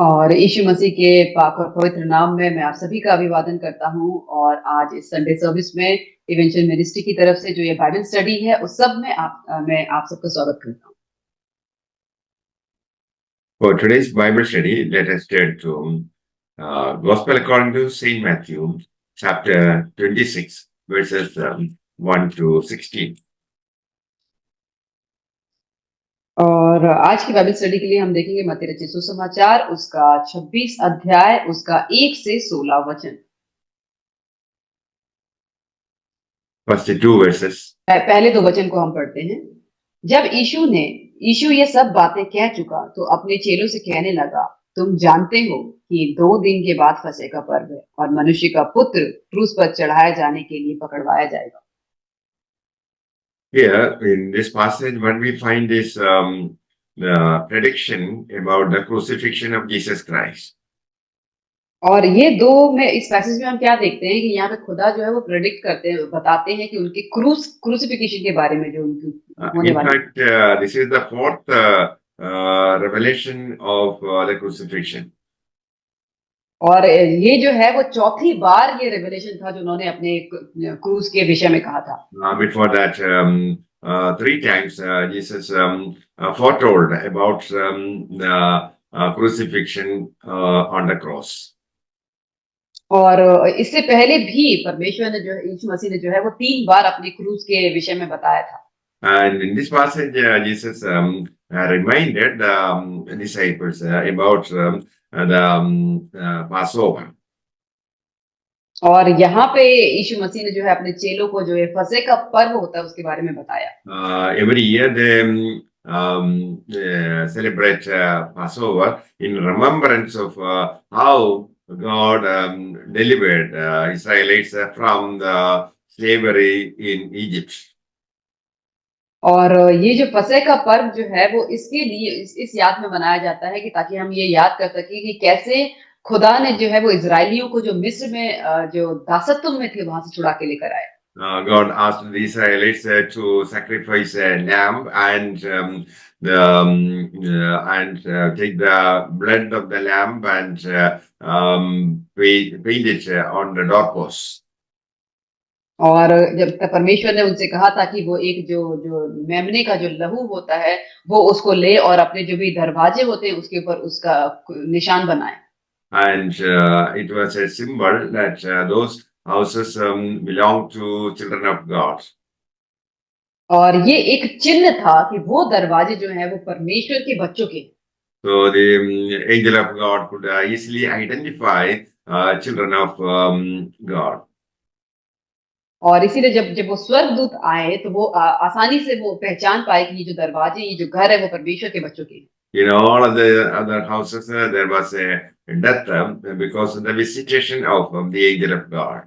और यीशु मसीह के पाक और पवित्र नाम में मैं आप सभी का अभिवादन करता हूँ। और आज इस संडे सर्विस में इवेंचुअल मिनिस्ट्री की तरफ से जो ये बाइबल स्टडी है उस सब में मैं आप सबका स्वागत करता हूँ। For today's Bible study, let us turn to Gospel according to Saint Matthew, chapter 26, verses 1 to 16. और आज की बाइबल स्टडी के लिए हम देखेंगे मत्ती रचित सुसमाचार उसका 26 अध्याय उसका 1 से 16 वचन। First two verses. पहले दो वचन को हम पढ़ते हैं। जब यीशु ये सब बातें कह चुका तो अपने चेलों से कहने लगा, तुम जानते हो कि 2 दिन के बाद फसह का पर्व है और मनुष्य का पुत्र क्रूस पर चढ़ाए जाने के लिए पकड़वाया जाएगा। Here, in this passage, what we find is the prediction about the crucifixion of Jesus Christ. और ये दो में इस पैसेज में हम क्या देखते हैं कि यहाँ पे खुदा जो है वो प्रेडिक्ट करते हैं, बताते हैं कि उनके क्रूसिफिकेशन के बारे में जो उनकी होने In वाली। fact, this is the fourth revelation of the crucifixion. और ये जो है वो चौथी बार ये रेवलेशन था जो उन्होंने अपने क्रूस के विषय में कहा था। Before that, three times Jesus foretold about the crucifixion on the cross. और इससे पहले भी परमेश्वर ने जो है यीशु मसीह ने जो है वो 3 बार अपने क्रूस के विषय में बताया था। And in this passage, Jesus reminded the disciples about the Passover. और यहाँ पे यीशु मसीह ने जो है अपने चेलों को जो है फसह का पर्व होता है उसके बारे में बताया। Every year they celebrate Passover in remembrance of how God delivered Israelites from the slavery in Egypt. और ये जो फसह का पर्व जो है वो इसके लिए इस याद में मनाया जाता है कि ताकि हम ये याद कर सकें कि कैसे खुदा ने जो है वो इजरायलियों को जो मिस्र में जो दासत्व में थे वहां से छुड़ा के लेकर आए। God asked the Israelites to sacrifice a lamb and take the blood of the lamb and paint it on the doorpost. और जब तक परमेश्वर ने उनसे कहा था कि वो एक जो जो मेमने का जो लहू होता है वो उसको ले और अपने जो भी दरवाजे होते हैं उसके ऊपर उसका निशान बनाए। And it was a symbol that those houses belong to children of God. और ये एक चिन्ह था कि वो दरवाजे जो है वो परमेश्वर के बच्चों के। So the angel of God could easily identify children of God. और इसीलिए जब जब वो स्वर्गदूत आए तो वो आसानी से वो पहचान पाए कि ये जो दरवाजे ये जो घर है वो परमेश्वर के बच्चों के हैं। In all of the other houses, there was a death because of the visitation of the angel of God.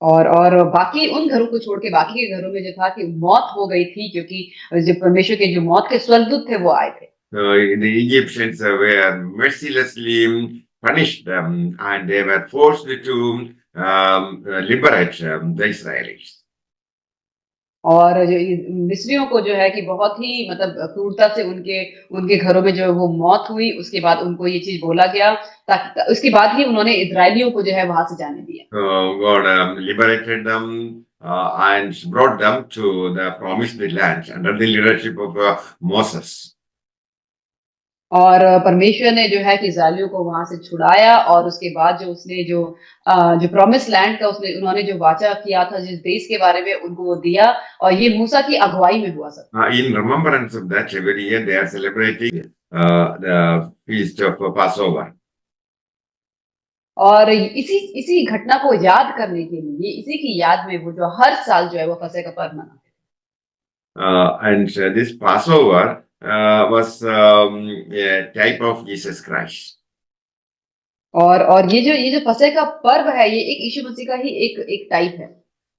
और बाकी उन घरों को छोड़ के बाकी के घरों में जो था कि मौत हो गई थी क्योंकि जो परमेश्वर के जो मौत के स्वर्गदूत थे वो आए थे। So the Egyptians were mercilessly punished and they were forced to liberate the Israelis. और जो मिस्रियों को जो है कि बहुत ही मतलब क्रूरता से उनके उनके घरों में जो वो मौत हुई उसके बाद उनको ये चीज बोला गया ताकि उसके बाद ही उन्होंने इजरायलियों को जो है वहां से जाने दिया। So God liberated them and brought them to the promised land under the leadership of Moses. और परमेश्वर ने जो है कि इजरायलियों को वहां से छुड़ाया और उसके बाद जो उसने जो प्रॉमिस लैंड का उसने उन्होंने जो वाचा किया था जिस देश के बारे में उनको वो दिया और ये मूसा की अगुवाई में हुआ सब। In remembrance of that, every year they are celebrating the feast of Passover. और इसी इसी घटना को याद करने के लिए इसी की याद में वो जो हर साल जो है वो फसह का पर्व मनाते हैं। And this Passover was a type of Jesus Christ. और ये जो फसह का पर्व है ये एक यीशु मसीह का ही एक टाइप है।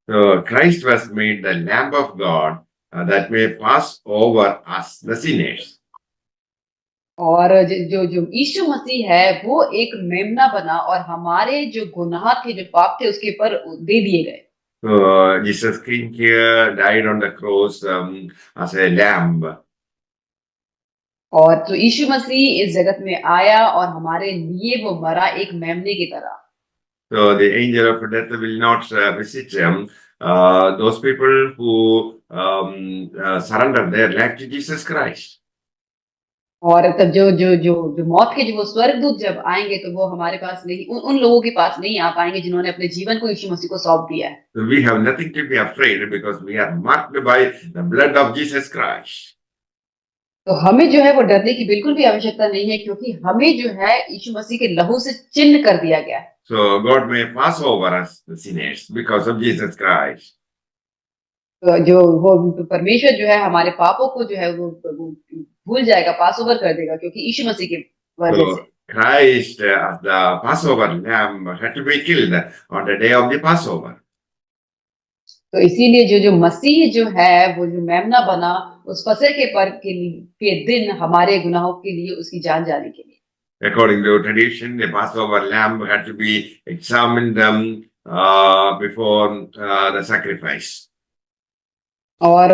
So Christ was made the Lamb of God that may pass over us, the sinners. और जो जो यीशु मसीह है वो एक मेमना बना और हमारे जो गुनाह थे जो पाप थे उसके ऊपर दे दिए गए। So Jesus came here, died on the cross as a lamb. और तो यीशु मसीह इस जगत में आया और हमारे लिए वो मरा एक मेमने की तरह। So the angel of death will not visit them. Those people who surrender their life to Jesus Christ. और तब जो जो जो जो मौत के जो वो स्वर्गदूत जब आएंगे तो वो हमारे पास नहीं, उन लोगों के पास नहीं आ पाएंगे जिन्होंने अपने जीवन को यीशु मसीह को सौंप दिया है। So we have nothing to be afraid because we are marked by the blood of Jesus Christ. तो हमें जो है वो डरने की बिल्कुल भी आवश्यकता नहीं है, क्योंकि हमें जो है यीशु मसीह के लहू से चिन्ह कर दिया गया है। So God may pass over us, the sinners, because of Jesus Christ. तो जो वो परमेश्वर जो है हमारे पापों को जो है वो भूल जाएगा, पास ओवर कर देगा, क्योंकि यीशु मसीह की वजह So से। Christ, as the Passover lamb, had to be killed on the day of the Passover. तो इसीलिए जो जो मसीह जो है वो जो मेमना बना उस फसह के पर्व के दिन हमारे गुनाहों के लिए उसकी जान जाने के लिए। According to tradition, the Passover lamb had to be examined before the sacrifice. और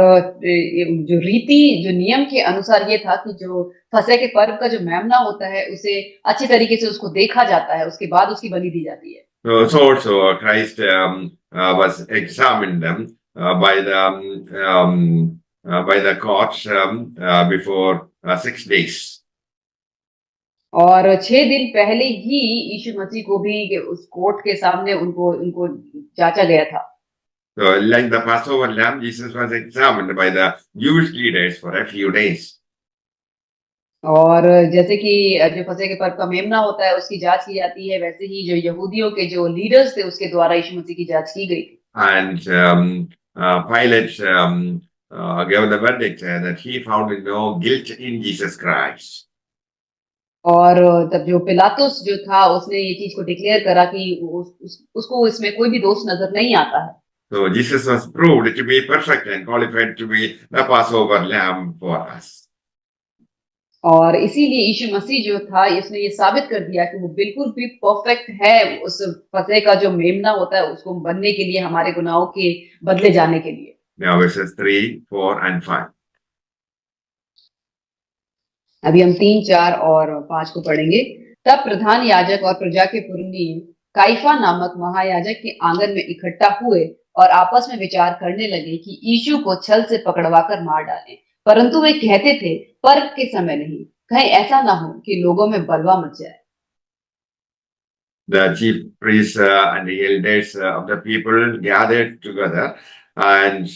जो रीति जो नियम के अनुसार ये था कि जो फसह के पर्व का जो मेमना होता है उसे अच्छी तरीके से उसको देखा जाता है, उसके बाद उसकी बलि दी जाती है। So also Christ was examined by the courts before 6 days. और 6 दिन पहले ही यीशु मसीह को भी उस कोर्ट के सामने उनको उनको जांचा गया था। So like the Passover lamb, Jesus was examined by the Jewish leaders for a few days. और जैसे कि जो फसह के पर्व का मेमना होता है उसकी जांच की जाती है, वैसे ही जो यहूदियों के जो लीडर्स थे उसके द्वारा यीशु मसीह की जांच की गई थी। And Pilate gave the verdict that he found no guilt in Jesus Christ. और तब जो पिलातुस जो था उसने ये चीज को डिक्लेयर करा कि उसको इसमें कोई भी दोष नजर नहीं आता है। So Jesus was proved to be perfect and qualified to be the Passover lamb for us. और इसीलिए यीशु मसीह जो था इसने ये साबित कर दिया कि वो बिल्कुल भी परफेक्ट है उस फसह का जो मेमना होता है उसको बनने के लिए, हमारे गुनाहों के बदले जाने के लिए। Now verses 3, 4, and 5. अभी हम 3, 4 और 5 को पढ़ेंगे। तब प्रधान याजक और प्रजा के पुरनिये काइफा नामक महायाजक के आंगन में इकट्ठा हुए और आपस में विचार करने लगे कि यीशु को छल से पकड़वाकर मार डालें। परंतु वे कहते थे, पर्व के समय नहीं, कहीं ऐसा ना हो कि लोगों में बलवा मच जाए। The chief priests and the elders of the people gathered together and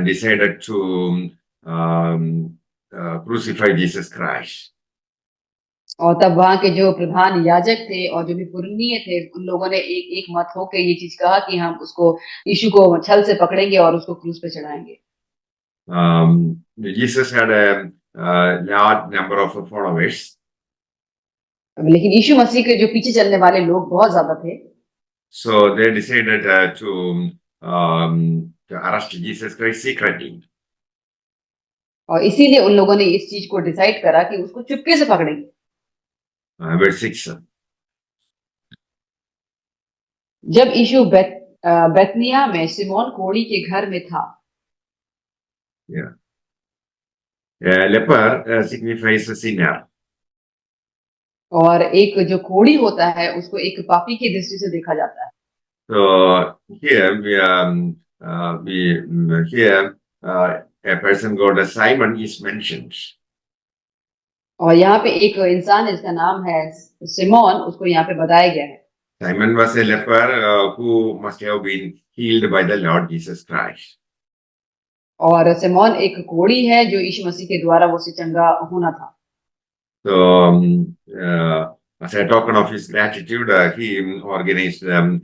decided to crucify Jesus Christ. और तब वहां के जो प्रधान याजक थे और जो भी पुरनिये थे उन लोगों ने एक मत होकर ये चीज कहा कि हम उसको यीशु को छल से पकड़ेंगे और उसको क्रूस पे चढ़ाएंगे। Jesus had a large number of followers. लेकिन यीशु मसीह के जो पीछे चलने वाले लोग बहुत ज्यादा थे। So they decided to arrest Jesus Christ secretly. और इसीलिए उन लोगों ने इस चीज को डिसाइड करा कि उसको चुपके से पकड़ेंगे। Verse 6. जब यीशु बेतनिया में सिमोन कोढ़ी के घर में था। Yeah. Leper signifies a sinner. और एक जो कोढ़ी होता है उसको एक पापी की दृष्टि से देखा जाता है। So here here a person called Simon is mentioned. और यहाँ पे एक इंसान जिसका नाम है सिमोन, उसको यहाँ पे बताया गया है। Simon was a leper who must have been healed by the Lord Jesus Christ. और सिमोन एक कोढ़ी है जो यीशु मसीह के द्वारा वो से चंगा होना था। So as a token of his gratitude, he organized a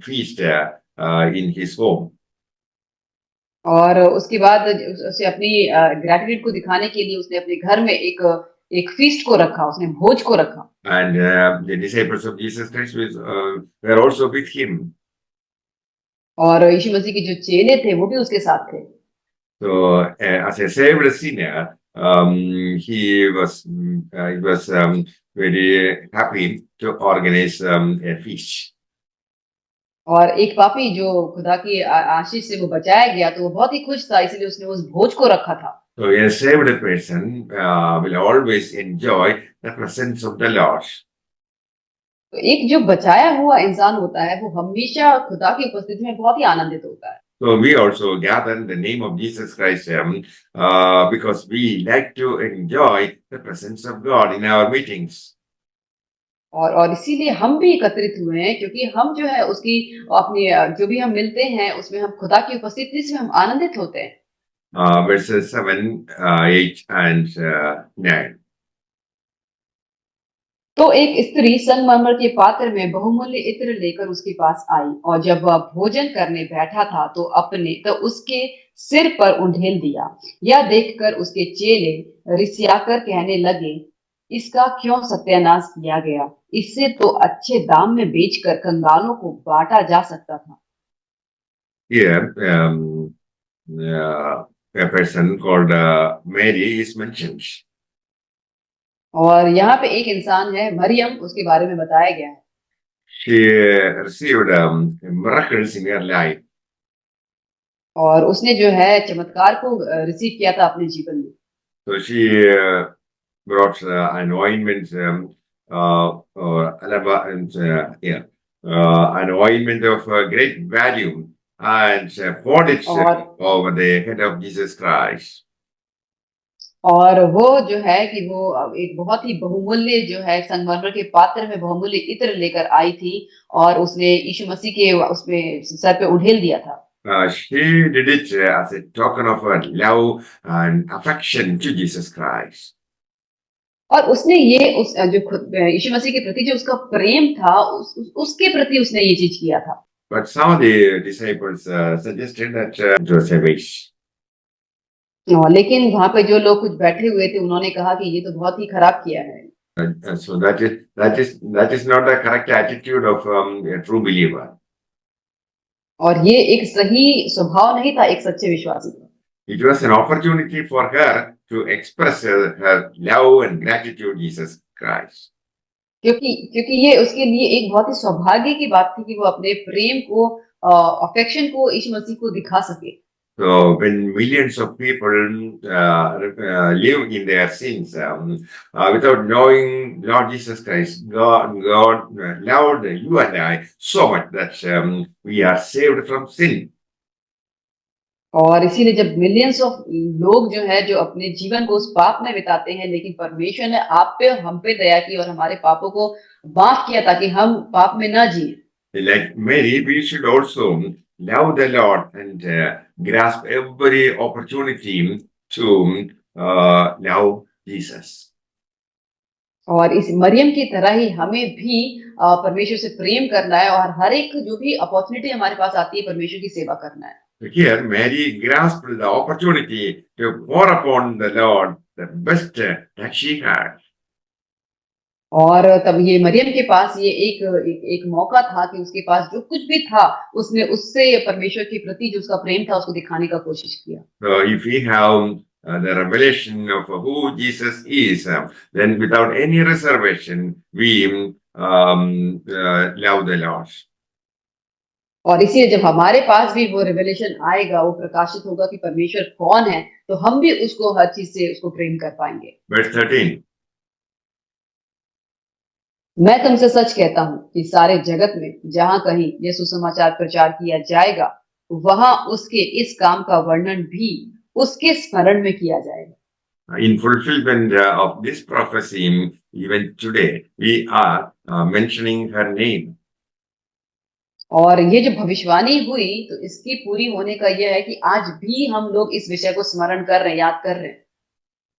feast in his home. और उसके बाद उसे अपनी ग्रेटिट्यूड को दिखाने के लिए उसने अपने घर में एक फीस्ट को रखा, उसने भोज को रखा। And the disciples of Jesus Christ were also with him. और यीशु मसीह के जो चेले थे वो भी उसके साथ थे। So as a saved sinner, he was very happy to organize a feast. और एक पापी जो खुदा की आशीष से वो बचाया गया तो वो बहुत ही खुश था, इसलिए उसने उस भोज को रखा था। So a saved person will always enjoy the presence of the Lord. तो एक जो बचाया हुआ इंसान होता है वो हमेशा खुदा की उपस्थिति में बहुत ही आनंदित होता है। So we also gather in the name of Jesus Christ because we like to enjoy the presence of God in our meetings. और इसीलिए हम भी एकत्रित हुए हैं क्योंकि हम जो है उसकी अपनी जो भी हम मिलते हैं उसमें हम खुदा की उपस्थिति से हम आनंदित होते हैं। Verses 7, 8 and 9. तो एक स्त्री संगमरमर के पात्र में बहुमूल्य इत्र लेकर उसके पास आई और जब वह भोजन करने बैठा था तो उसके सिर पर उंडेल दिया। यह देखकर उसके चेले रिसियाकर कहने लगे, इसका क्यों सत्यानाश किया गया? इससे तो अच्छे दाम में बेचकर कंगालों को बांटा जा सकता था। Here, a person called Mary is mentioned. और यहाँ पे एक इंसान है मरियम, उसके बारे में बताया गया है। She received miracles in her life. और उसने जो है चमत्कार को रिसीव किया था अपने जीवन में। So she brought an ointment or an ointment of great value and poured it over the head of Jesus Christ. और वो जो है कि वो एक बहुत ही बहुमूल्य जो है संगमरमर के पात्र में बहुमूल्य इत्र लेकर आई थी और उसने यीशु मसीह के उसमें सर पे उंडेल दिया था। She did it as a token of her love and affection to Jesus Christ. और उसने ये जो यीशु मसीह के प्रति जो उसका प्रेम था उसके प्रति उसने ये चीज किया था। But some of the disciples suggested that it was a wish. लेकिन वहां पे जो लोग कुछ बैठे हुए थे उन्होंने कहा कि ये तो बहुत ही खराब किया है। So that is not the correct attitude of a true believer. और ये एक सही स्वभाव नहीं था एक सच्चे विश्वासी का। It was an opportunity for her to express her love and gratitude to Jesus Christ. क्योंकि ये उसके लिए एक बहुत ही सौभाग्य की बात थी कि वो अपने प्रेम को अफेक्शन को यीशु मसीह को दिखा सके। So when millions of people live in their sins without knowing Lord Jesus Christ, God loved you and I so much that we are saved from sin. और इसीलिए जब मिलियंस ऑफ लोग जो है जो अपने जीवन को उस पाप में बिताते हैं लेकिन परमेश्वर ने आप पे हम पे दया की और हमारे पापों को माफ किया ताकि हम पाप में ना जिए। Like Mary, we should also love the Lord and grasp every opportunity to love Jesus. और इस मरियम की तरह ही हमें भी परमेश्वर से प्रेम करना है और हर एक जो भी अपॉर्चुनिटी हमारे पास आती है परमेश्वर की सेवा करना है। Here, Mary grasped the opportunity to pour upon the Lord the best that she had. और तब ये मरियम के पास ये एक मौका था कि उसके पास जो कुछ भी था उसने उससे परमेश्वर के प्रति जो उसका प्रेम था उसको दिखाने का कोशिश किया। So if we have the revelation of who Jesus is, then without any reservation, we love the Lord. और इसीलिए जब हमारे पास भी वो रिवेलेशन आएगा, वो प्रकाशित होगा कि परमेश्वर कौन है, तो हम भी उसको हर चीज से उसको प्रेम कर पाएंगे। Verse 13. मैं तुमसे सच कहता हूँ कि सारे जगत में जहां कहीं ये सुसमाचार प्रचार किया जाएगा, वहां उसके इस काम का वर्णन भी उसके स्मरण में किया जाएगा। In fulfillment of this prophecy, even today, we are mentioning her name. और ये जो भविष्यवाणी हुई तो इसकी पूरी होने का यह है कि आज भी हम लोग इस विषय को स्मरण कर रहे हैं, याद कर रहे हैं।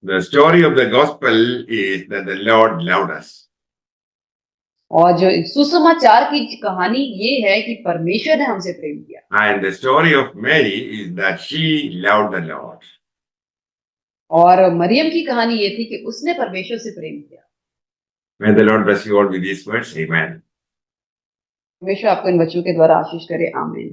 The story of the gospel is that the Lord loved us. और जो सुसमाचार की कहानी ये है कि परमेश्वर ने हमसे प्रेम किया। And the story of Mary is that she loved the Lord. और मरियम की कहानी ये थी कि उसने परमेश्वर से प्रेम किया। May the Lord bless you all with these words. Amen. परमेश्वर आपको इन बच्चों के द्वारा आशीष करे। आमीन।